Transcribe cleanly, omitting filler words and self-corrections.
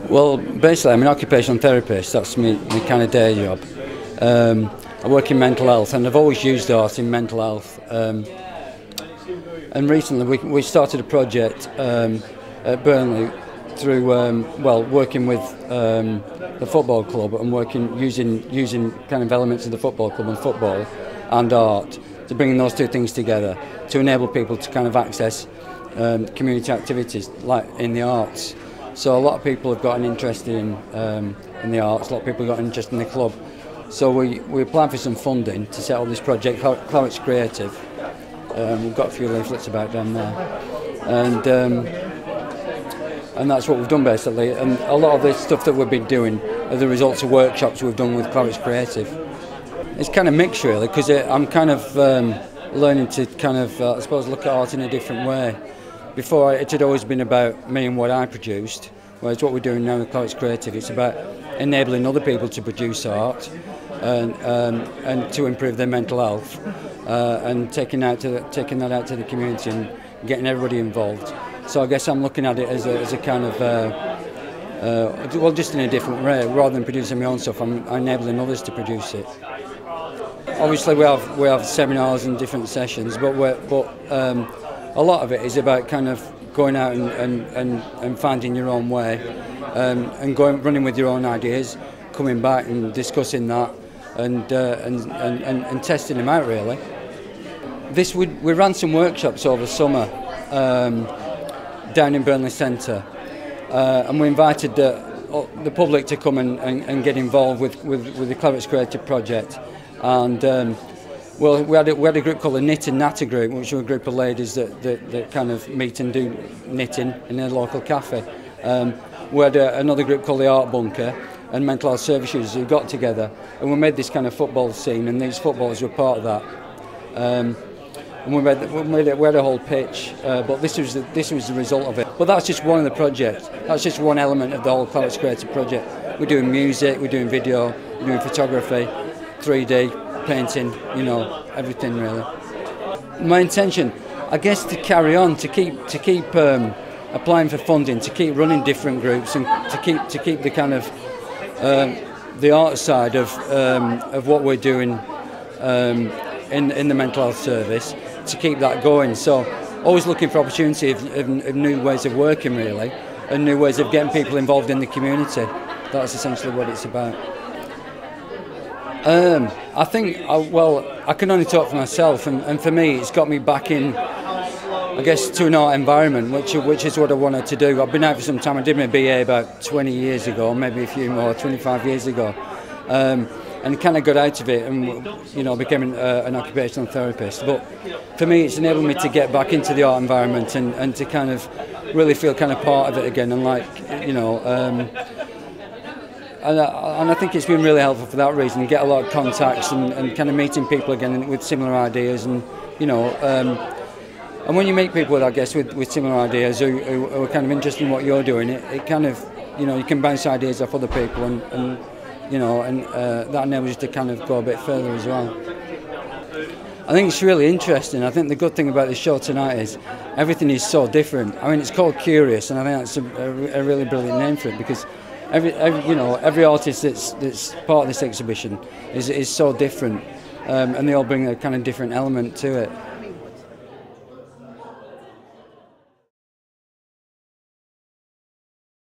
Well, basically I'm an occupational therapist, that's my kind of day job. I work in mental health and I've always used art in mental health. And recently we started a project at Burnley through, working with the football club and using kind of elements of the football club and football and art to bring those two things together to enable people to kind of access community activities like in the arts. So a lot of people have got an interest in the arts, a lot of people have got an interest in the club. So we applied for some funding to set up this project, Clarence Creative. We've got a few leaflets about down there. And that's what we've done basically. And a lot of the stuff that we've been doing are the results of workshops we've done with Clarence Creative. It's kind of mixed really, because I'm kind of learning to kind of, I suppose, look at art in a different way. Before it had always been about me and what I produced, whereas what we're doing now with Clarence Creative, it's about enabling other people to produce art and to improve their mental health and taking that out to the community and getting everybody involved. So I guess I'm looking at it as a kind of, well, just in a different way. Rather than producing my own stuff, I'm enabling others to produce it. Obviously we have seminars and different sessions, but a lot of it is about kind of going out and finding your own way, and running with your own ideas, coming back and discussing that, and testing them out really. We ran some workshops over summer down in Burnley Centre, and we invited the public to come and get involved with the Clarence Creative project. And well, we had a group called the Knit and Natter group, which were a group of ladies that kind of meet and do knitting in a local cafe. We had another group called the Art Bunker and Mental Health Service Users who got together, and we made this kind of football scene, and these footballers were part of that. And we had a whole pitch, but this was the result of it. But that's just one of the projects. That's just one element of the whole Clarence Creative project. We're doing music, we're doing video, we're doing photography, 3D. Painting, you know, everything really. My intention, I guess, to carry on, to keep applying for funding, to keep running different groups, and to keep the kind of the art side of what we're doing in the mental health service, to keep that going. So always looking for opportunity of new ways of working really, and new ways of getting people involved in the community. That's essentially what it's about. I think, well, I can only talk for myself, and for me it's got me back in, I guess, to an art environment, which is what I wanted to do. I've been out for some time. I did my BA about 20 years ago, maybe a few more, 25 years ago, and kind of got out of it and, you know, became an occupational therapist. But for me it's enabled me to get back into the art environment and to kind of really feel kind of part of it again, and like, you know, and I think it's been really helpful for that reason. You get a lot of contacts and kind of meeting people again with similar ideas, and you know, and when you meet people with, I guess, with similar ideas who are kind of interested in what you're doing, it kind of, you know, you can bounce ideas off other people, and you know, and that enables you to kind of go a bit further as well. I think it's really interesting. I think the good thing about the show tonight is everything is so different. I mean, it's called Curious, and I think that's a really brilliant name for it, because every artist that's part of this exhibition is so different, and they all bring a kind of different element to it.